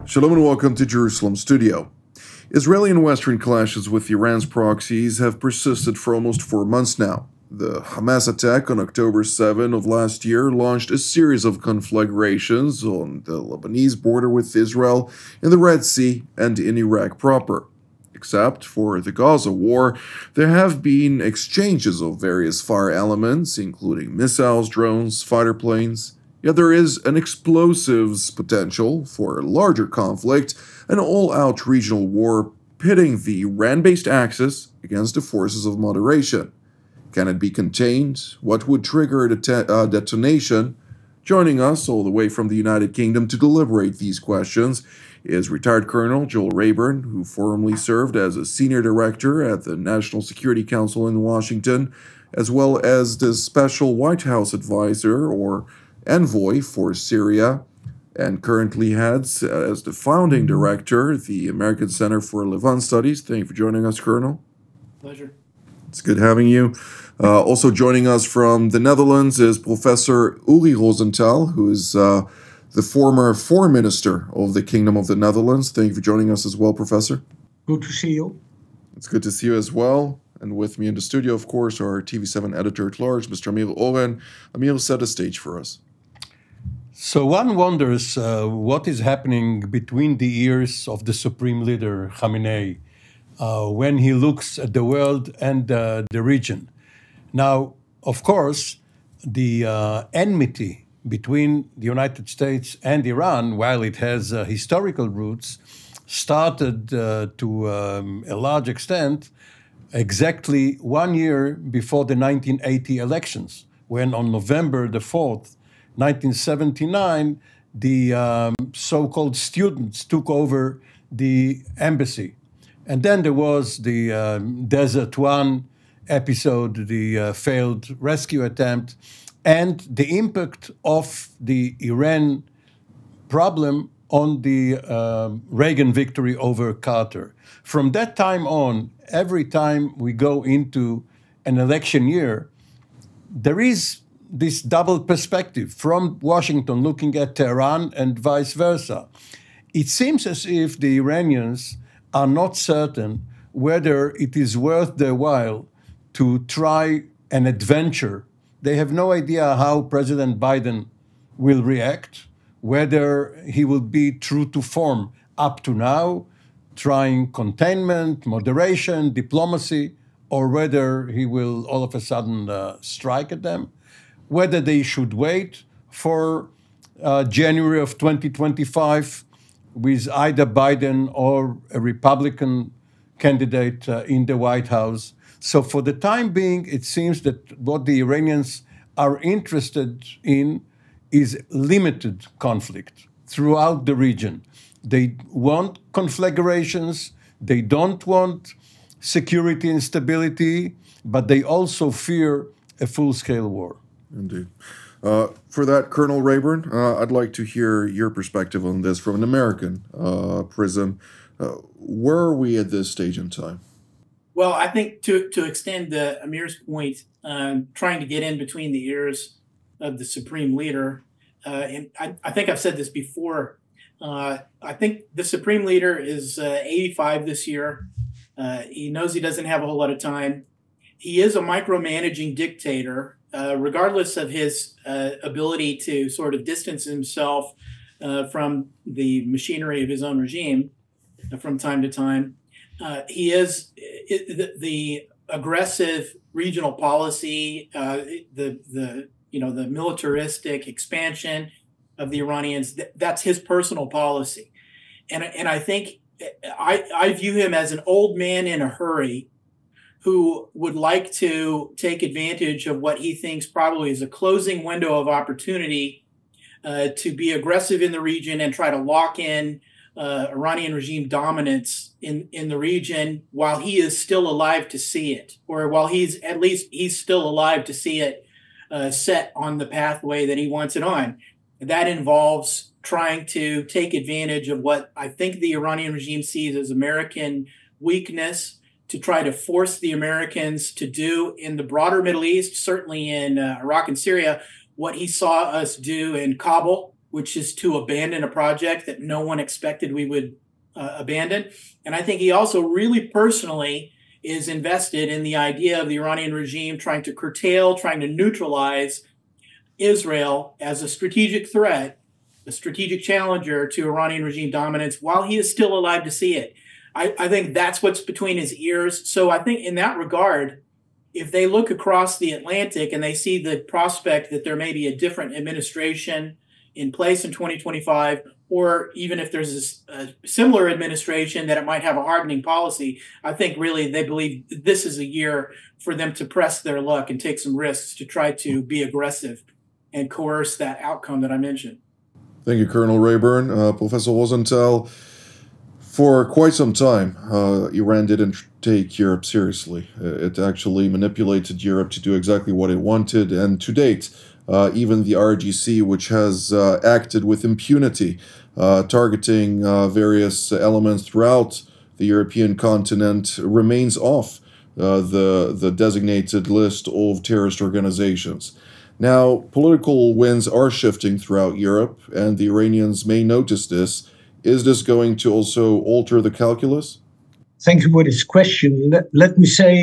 Shalom and welcome to Jerusalem Studio. Israeli and Western clashes with Iran's proxies have persisted for almost 4 months now. The Hamas attack on October 7 of last year launched a series of conflagrations on the Lebanese border with Israel, in the Red Sea, and in Iraq proper. Except for the Gaza war, there have been exchanges of various fire elements, including missiles, drones, fighter planes. Yet there is an explosives potential for a larger conflict, an all-out regional war pitting the Iran-based axis against the forces of moderation. Can it be contained? What would trigger a detonation? Joining us all the way from the United Kingdom to deliberate these questions is retired Colonel Joel Rayburn, who formerly served as a senior director at the National Security Council in Washington, as well as the special White House advisor, or Envoy, for Syria, and currently heads, as the founding director, the American Center for Levant Studies. Thank you for joining us, Colonel. Pleasure. It's good having you. Also joining us from the Netherlands is Professor Uri Rosenthal, who is the former foreign minister of the Kingdom of the Netherlands. Thank you for joining us as well, Professor. Good to see you. It's good to see you as well. And with me in the studio, of course, our TV7 editor-at-large, Mr. Amir Oren. Amir, set the stage for us. So one wonders what is happening between the ears of the Supreme Leader, Khamenei, when he looks at the world and the region. Now, of course, the enmity between the United States and Iran, while it has historical roots, started to a large extent exactly 1 year before the 1980 elections, when on November the 4th, 1979, the so-called students took over the embassy. And then there was the Desert One episode, the failed rescue attempt, and the impact of the Iran problem on the Reagan victory over Carter. From that time on, every time we go into an election year, there is this double perspective from Washington looking at Tehran and vice versa. It seems as if the Iranians are not certain whether it is worth their while to try an adventure. They have no idea how President Biden will react, whether he will be true to form up to now, trying containment, moderation, diplomacy, or whether he will all of a sudden strike at them, whether they should wait for January of 2025 with either Biden or a Republican candidate in the White House. So for the time being, it seems that what the Iranians are interested in is limited conflict throughout the region. They want conflagrations, they don't want security and stability, but they also fear a full-scale war. Indeed. For that, Colonel Rayburn, I'd like to hear your perspective on this from an American prism. Where are we at this stage in time? Well, I think to extend Amir's point, trying to get in between the ears of the Supreme Leader, and I think I've said this before, I think the Supreme Leader is 85 this year. He knows he doesn't have a whole lot of time. He is a micromanaging dictator, regardless of his ability to sort of distance himself from the machinery of his own regime from time to time. He is the aggressive regional policy, the militaristic expansion of the Iranians. That's his personal policy, and I think I view him as an old man in a hurry, who would like to take advantage of what he thinks probably is a closing window of opportunity to be aggressive in the region and try to lock in Iranian regime dominance in the region while he is still alive to see it, or while he's still alive to see it set on the pathway that he wants it on. That involves trying to take advantage of what I think the Iranian regime sees as American weakness, to try to force the Americans to do in the broader Middle East, certainly in Iraq and Syria, what he saw us do in Kabul which is to abandon a project that no one expected we would abandon. And I think he also really personally is invested in the idea of the Iranian regime trying to curtail, trying to neutralize Israel as a strategic threat, a strategic challenger to Iranian regime dominance while he is still alive to see it. I think that's what's between his ears. So I think in that regard, if they look across the Atlantic and they see the prospect that there may be a different administration in place in 2025, or even if there's a similar administration, that it might have a hardening policy, I think really they believe this is a year for them to press their luck and take some risks to try to be aggressive and coerce that outcome that I mentioned. Thank you, Colonel Rayburn. Professor Rosenthal, for quite some time, Iran didn't take Europe seriously. It actually manipulated Europe to do exactly what it wanted, and to date, even the RGC, which has acted with impunity, targeting various elements throughout the European continent, remains off the designated list of terrorist organizations. Now, political winds are shifting throughout Europe, and the Iranians may notice this. Is this going to also alter the calculus? Thank you for this question. Let me say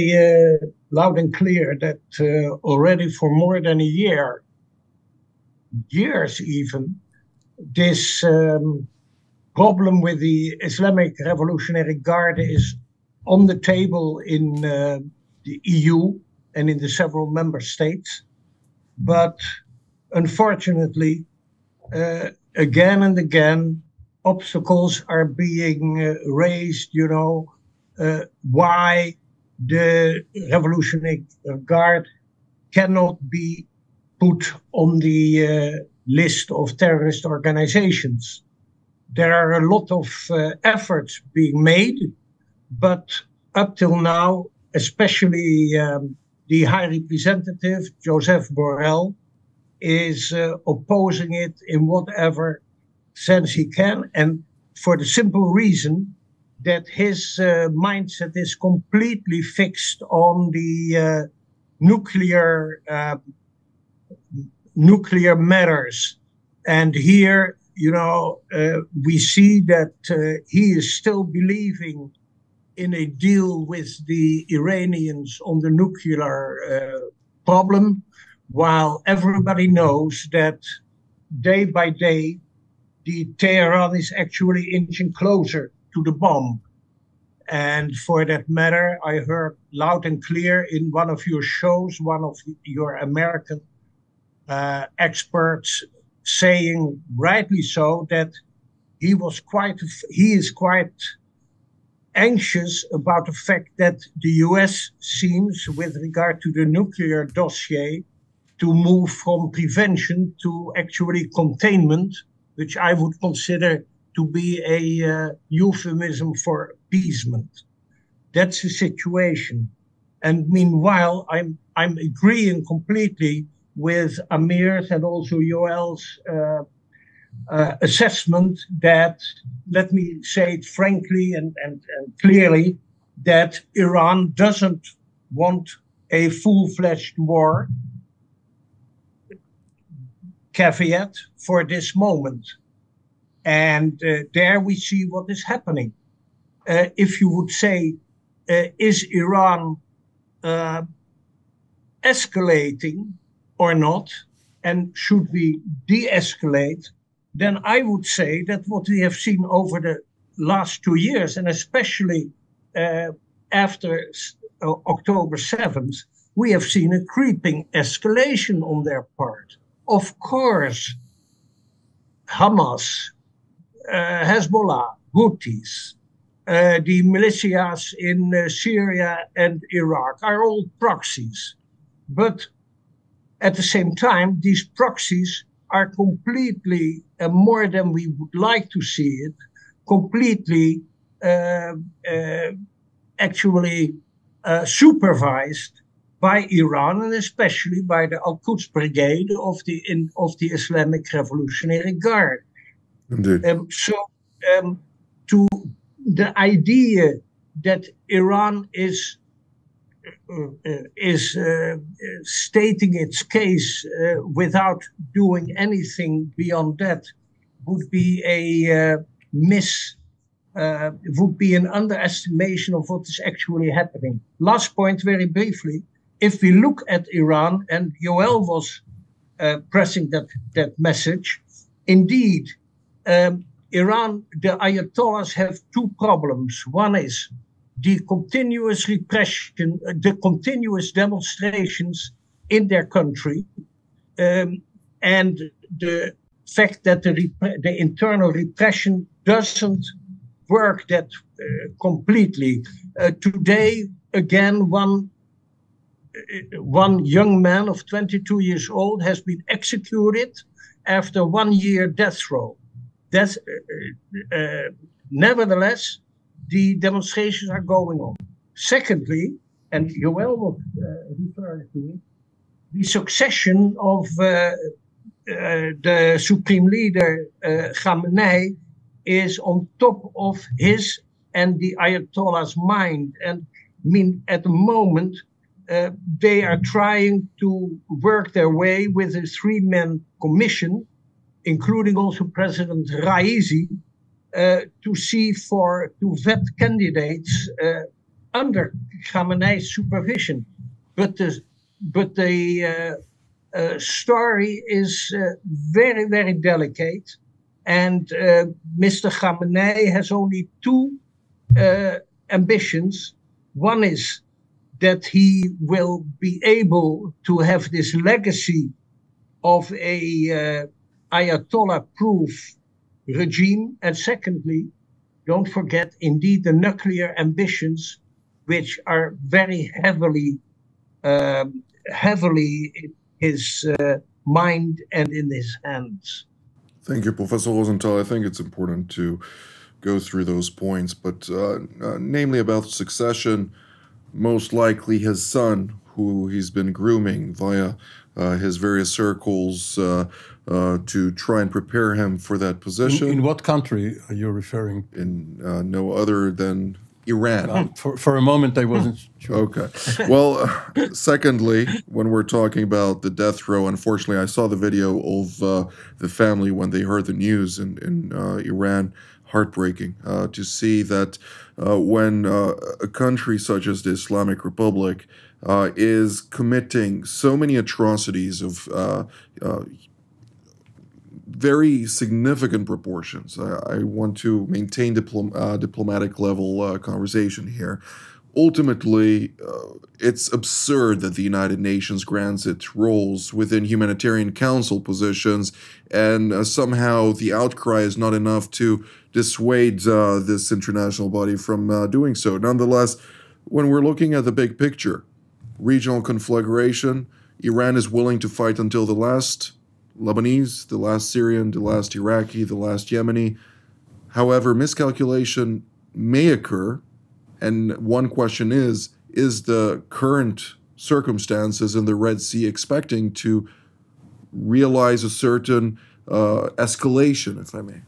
loud and clear that already for more than a year, years even, this problem with the Islamic Revolutionary Guard is on the table in the EU and in the several member states. But unfortunately, again and again, obstacles are being raised, why the Revolutionary Guard cannot be put on the list of terrorist organizations. There are a lot of efforts being made, but up till now, especially the High Representative, Joseph Borrell, is opposing it in whatever sense he can, and for the simple reason that his mindset is completely fixed on the nuclear matters. And here, we see that he is still believing in a deal with the Iranians on the nuclear problem, while everybody knows that day by day, the Tehran is actually inching closer to the bomb. And for that matter, I heard loud and clear in one of your shows, one of your American experts saying, rightly so, that he is quite anxious about the fact that the US seems, with regard to the nuclear dossier, to move from prevention to actually containment, which I would consider to be a euphemism for appeasement. That's the situation. And meanwhile, I'm agreeing completely with Amir's and also Yoel's assessment that, let me say it frankly and clearly, that Iran doesn't want a full-fledged war, caveat, for this moment. And there we see what is happening. If you would say, is Iran escalating or not, and should we de-escalate, then I would say that what we have seen over the last 2 years, and especially after October 7th, we have seen a creeping escalation on their part. Of course, Hamas, Hezbollah, Houthis, the militias in Syria and Iraq are all proxies. But at the same time, these proxies are completely, more than we would like to see it, completely actually supervised by Iran, and especially by the Al-Quds Brigade of the Islamic Revolutionary Guard. Indeed. To the idea that Iran is stating its case without doing anything beyond that, would be would be an underestimation of what is actually happening. Last point, very briefly. If we look at Iran, and Yoel was pressing that message, indeed, Iran, the Ayatollahs have two problems. One is the continuous repression, the continuous demonstrations in their country, and the fact that the internal repression doesn't work that completely. Today, again, one young man of 22 years old has been executed after 1 year death row. Nevertheless, the demonstrations are going on. Secondly, and Joel was referring to it, the succession of the Supreme Leader Khamenei is on top of his and the Ayatollah's mind. And I mean, at the moment, they are trying to work their way with a three-man commission, including also President Raisi, to vet candidates under Khamenei's supervision. But the story is very, very delicate, and Mr. Khamenei has only two ambitions. One is that he will be able to have this legacy of a Ayatollah-proof regime, and secondly, don't forget, indeed, the nuclear ambitions, which are very heavily in his mind and in his hands. Thank you, Professor Rosenthal. I think it's important to go through those points, but namely about succession, most likely his son, who he's been grooming via his various circles to try and prepare him for that position. In what country are you referring? In no other than Iran. For a moment, I wasn't sure. Okay. Well, secondly, when we're talking about the death row, unfortunately, I saw the video of the family when they heard the news in Iran. Heartbreaking to see that when a country such as the Islamic Republic is committing so many atrocities of very significant proportions. I want to maintain diplomatic level conversation here. Ultimately, it's absurd that the United Nations grants it roles within humanitarian council positions, and somehow the outcry is not enough to dissuade this international body from doing so. Nonetheless, when we're looking at the big picture, regional conflagration, Iran is willing to fight until the last Lebanese, the last Syrian, the last Iraqi, the last Yemeni. However, miscalculation may occur. And one question is the current circumstances in the Red Sea expecting to realize a certain escalation, if I may?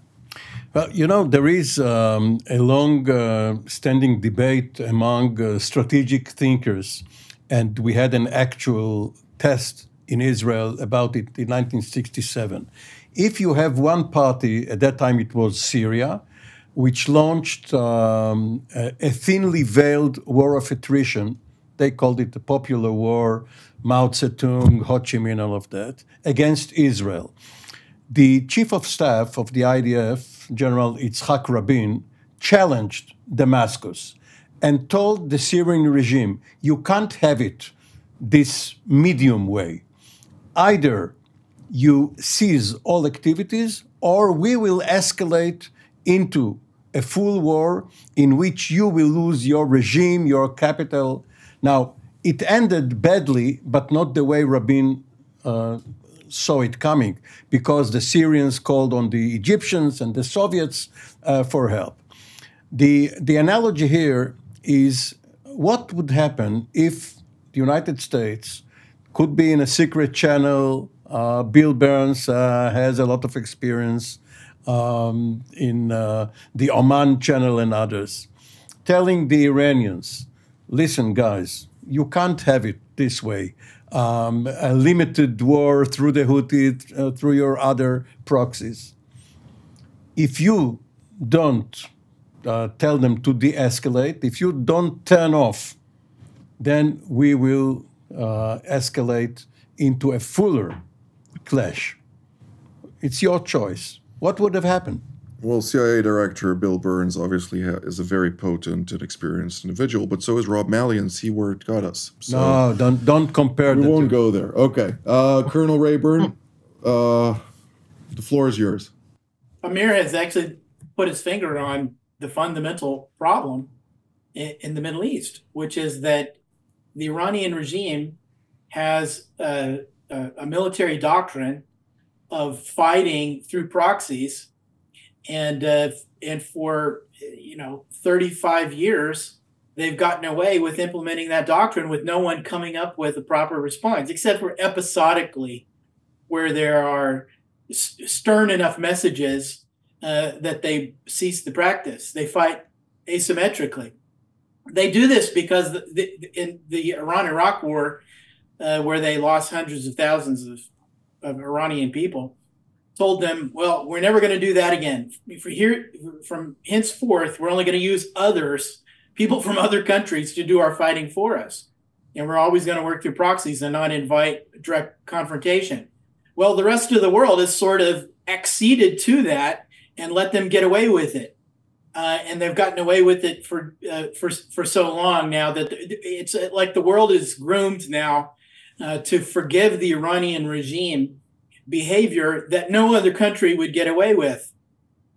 Well, you know, there is a long-standing debate among strategic thinkers, and we had an actual test in Israel about it in 1967. If you have one party, at that time it was Syria, which launched a thinly veiled war of attrition. They called it the Popular War, Mao Zedong, Ho Chi Minh, all of that, against Israel. The chief of staff of the IDF, General Yitzhak Rabin, challenged Damascus and told the Syrian regime, you can't have it this medium way. Either you cease all activities or we will escalate into a full war in which you will lose your regime, your capital. Now, it ended badly, but not the way Rabin saw it coming, because the Syrians called on the Egyptians and the Soviets for help. The analogy here is what would happen if the United States could be in a secret channel. Bill Burns has a lot of experience in the Oman channel and others, telling the Iranians, listen, guys, you can't have it this way. A limited war through the Houthi, through your other proxies. if you don't tell them to de-escalate, if you don't turn off, then we will escalate into a fuller clash. It's your choice. What would have happened? Well, CIA Director Bill Burns obviously is a very potent and experienced individual, but so is Rob Malley, and see where it got us. So no, don't compare. We won't go there. Okay, Colonel Rayburn, the floor is yours. Amir has actually put his finger on the fundamental problem in the Middle East, which is that the Iranian regime has a military doctrine of fighting through proxies, and for 35 years they've gotten away with implementing that doctrine with no one coming up with a proper response, except for episodically where there are stern enough messages that they cease the practice. They fight asymmetrically. They do this because in the Iran-Iraq war, where they lost hundreds of thousands of Iranian people, told them, well, we're never going to do that again. From henceforth, we're only going to use people from other countries to do our fighting for us. And we're always going to work through proxies and not invite direct confrontation. Well, the rest of the world has sort of acceded to that and let them get away with it. And they've gotten away with it for so long now that it's like the world is groomed now to forgive the Iranian regime behavior that no other country would get away with.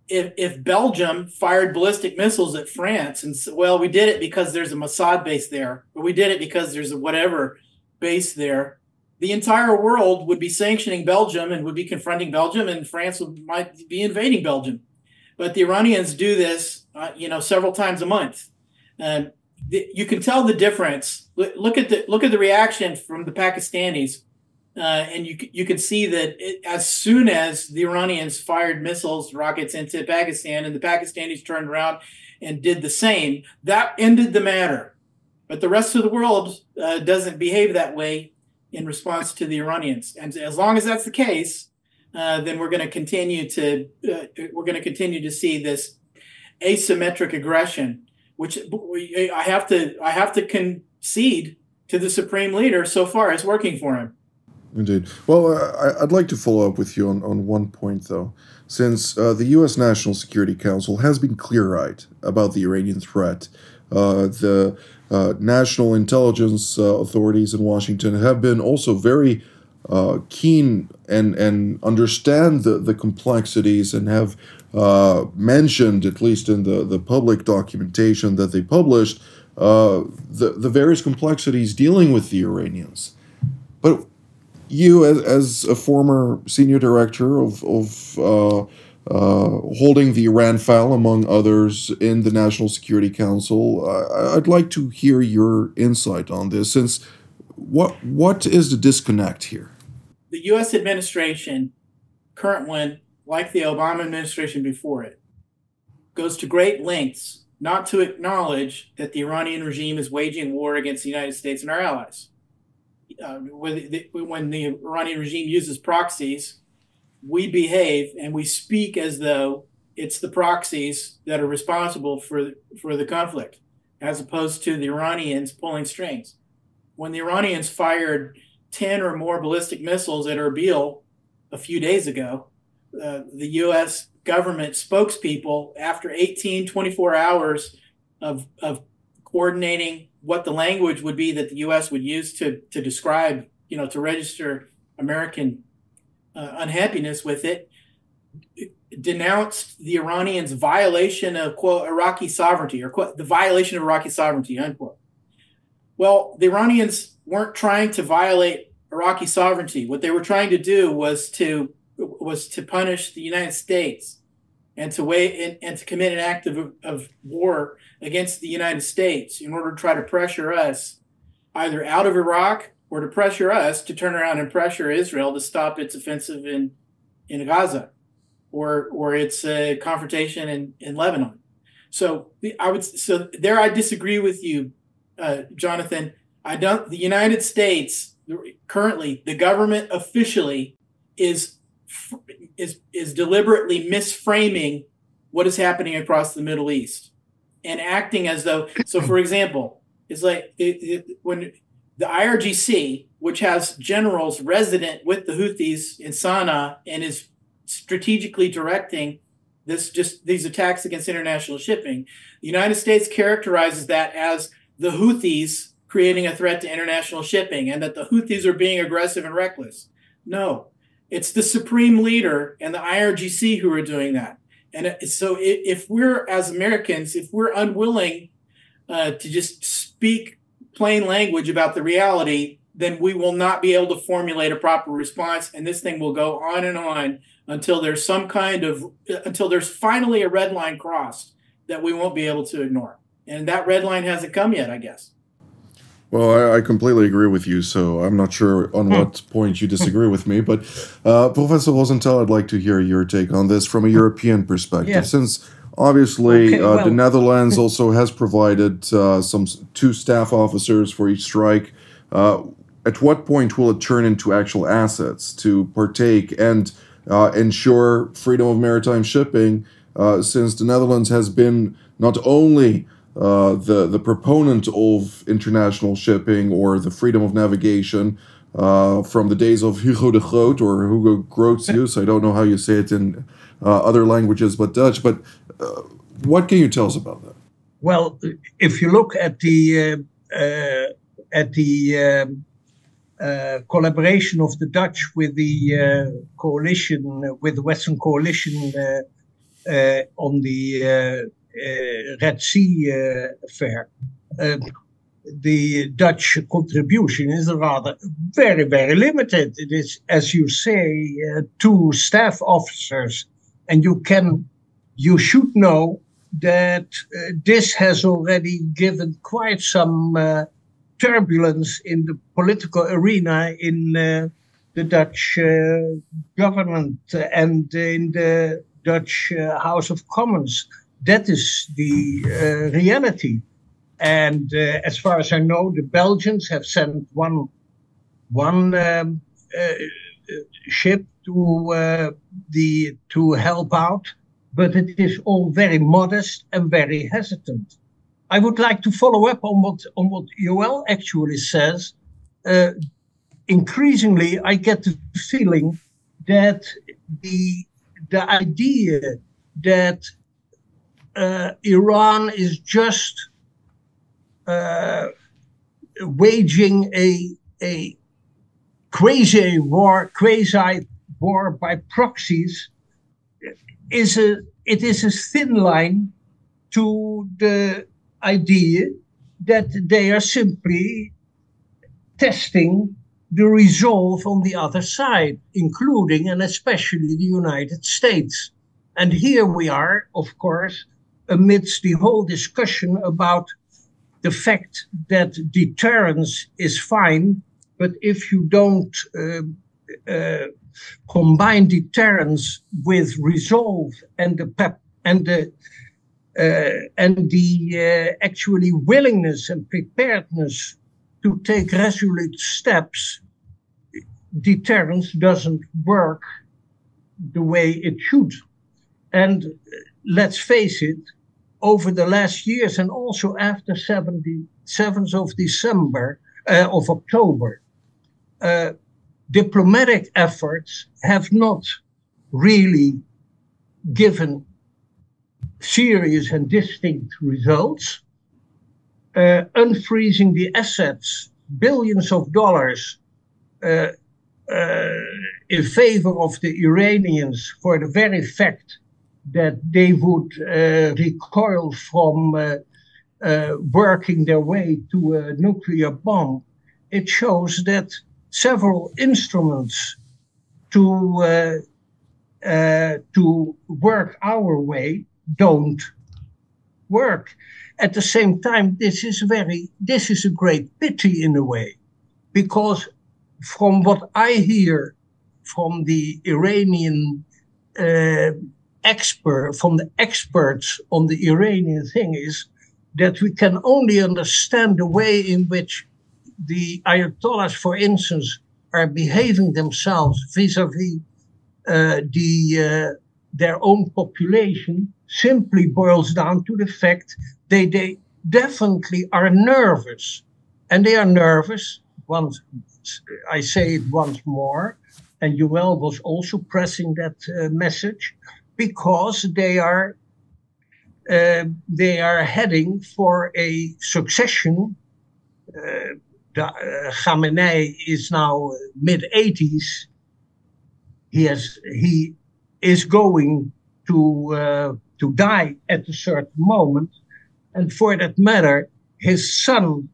If Belgium fired ballistic missiles at France and said, well, we did it because there's a Mossad base there, or we did it because there's a whatever base there, the entire world would be sanctioning Belgium and would be confronting Belgium, and France might be invading Belgium. But the Iranians do this, several times a month. You can tell the difference. Look at the reaction from the Pakistanis. And you can see that as soon as the Iranians fired missiles, rockets into Pakistan, and the Pakistanis turned around and did the same, that ended the matter. But the rest of the world doesn't behave that way in response to the Iranians. And as long as that's the case, then we're going to continue to see this asymmetric aggression, which I have to concede to the supreme leader so far is working for him. Indeed. Well, I'd like to follow up with you on one point, though. Since the U.S. National Security Council has been clear-eyed about the Iranian threat, the national intelligence authorities in Washington have been also very keen and understand the complexities and have mentioned, at least in the public documentation that they published, the various complexities dealing with the Iranians. But you, as a former senior director of holding the Iran file, among others, in the National Security Council, I'd like to hear your insight on this, since what is the disconnect here? The U.S. administration, current one, like the Obama administration before it, goes to great lengths not to acknowledge that the Iranian regime is waging war against the United States and our allies. When the Iranian regime uses proxies, we behave and we speak as though it's the proxies that are responsible for the conflict, as opposed to the Iranians pulling strings. When the Iranians fired 10 or more ballistic missiles at Erbil a few days ago, the U.S. government spokespeople, after 24 hours of coordinating what the language would be that the U.S. would use to describe, to register American unhappiness with it, denounced the Iranians' violation of, quote, Iraqi sovereignty, or quote, the violation of Iraqi sovereignty, unquote. Well, the Iranians weren't trying to violate Iraqi sovereignty. What they were trying to do was to punish the United States and to commit an act of war against the United States in order to try to pressure us either out of Iraq or to pressure us to turn around and pressure Israel to stop its offensive in Gaza or its confrontation in Lebanon. So I disagree with you, Jonathan. The United States currently, the government officially is is deliberately misframing what is happening across the Middle East and acting as though. So, for example, it's like when the IRGC, which has generals resident with the Houthis in Sana'a and is strategically directing these attacks against international shipping, the United States characterizes that as the Houthis creating a threat to international shipping and that the Houthis are being aggressive and reckless. No, it's the supreme leader and the IRGC who are doing that. And so if we're, as Americans, if we're unwilling to just speak plain language about the reality, then we will not be able to formulate a proper response. And this thing will go on and on until there's until there's finally a red line crossed that we won't be able to ignore. And that red line hasn't come yet, I guess. Well, I completely agree with you, so I'm not sure on what point you disagree with me, but Professor Rosenthal, I'd like to hear your take on this from a European perspective, since obviously the Netherlands also has provided two staff officers for each strike. At what point will it turn into actual assets to partake and ensure freedom of maritime shipping, since the Netherlands has been not only the proponent of international shipping or the freedom of navigation from the days of Hugo de Groot or Hugo Grotius. I don't know how you say it in other languages but Dutch. But what can you tell us about that? Well, if you look at the collaboration of the Dutch with the coalition, with the Western coalition on the Red Sea affair, the Dutch contribution is rather very, very limited. It is, as you say, 2 staff officers, and you should know that this has already given quite some turbulence in the political arena in the Dutch government and in the Dutch House of Commons. That is the reality. And as far as I know, the Belgians have sent one ship to help out, but it is all very modest and very hesitant. I would like to follow up on what Joel actually says. Increasingly, I get the feeling that the idea that Iran is just waging a quasi war by proxies is a thin line to the idea that they are simply testing the resolve on the other side, including and especially the United States. And here we are, of course, amidst the whole discussion about the fact that deterrence is fine, but if you don't combine deterrence with resolve and the actually willingness and preparedness to take resolute steps, deterrence doesn't work the way it should. And let's face it, over the last years and also after 7th of October, diplomatic efforts have not really given serious and distinct results. Unfreezing the assets, billions of dollars in favor of the Iranians for the very fact that they would recoil from working their way to a nuclear bomb. It shows that several instruments to work our way don't work. At the same time, this is a great pity in a way, because from what I hear from the Iranian from the experts on the Iranian thing is that we can only understand the way in which the Ayatollahs, for instance, are behaving themselves vis-a-vis their own population simply boils down to the fact they definitely are nervous. And they are nervous, once I say it once more, and Joel was also pressing that message, because they are heading for a succession. Khamenei is now mid-80s. He is going to die at a certain moment, and for that matter, his son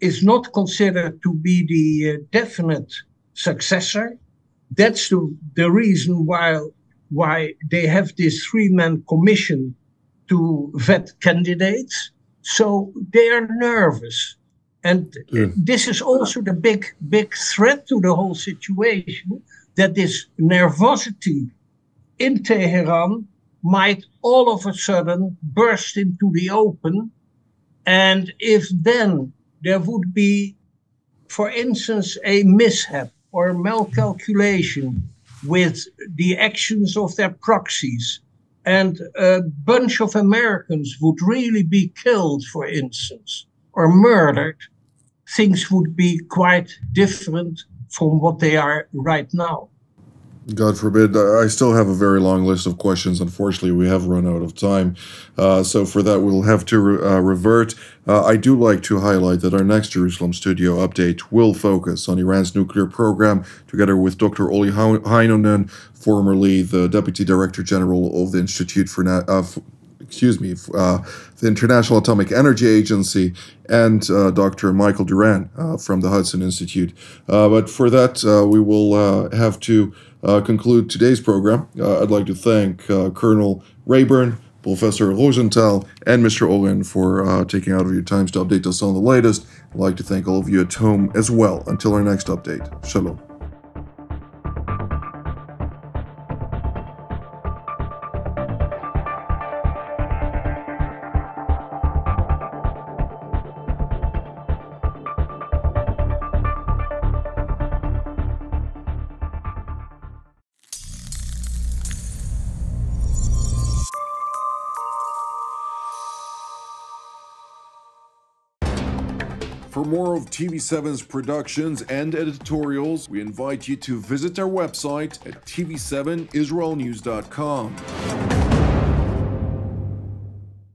is not considered to be the definite successor. That's the reason why they have this three-man commission to vet candidates. So they are nervous. And this is also the big threat to the whole situation, that this nervosity in Tehran might all of a sudden burst into the open. And if then there would be, for instance, a mishap or malcalculation with the actions of their proxies, and a bunch of Americans would really be killed, for instance, or murdered, things would be quite different from what they are right now. God forbid. I still have a very long list of questions. Unfortunately, we have run out of time. So for that, we'll have to revert. I do like to highlight that our next Jerusalem studio update will focus on Iran's nuclear program, together with Dr. Oli Heinonen, formerly the Deputy Director General of the Institute for the International Atomic Energy Agency, and Dr. Michael Duran from the Hudson Institute. But for that, we will have to conclude today's program. I'd like to thank Colonel Rayburn, Professor Rosenthal, and Mr. Oren for taking out of your times to update us on the latest. I'd like to thank all of you at home as well. Until our next update. Shalom. For more of TV7's productions and editorials, we invite you to visit our website at tv7israelnews.com.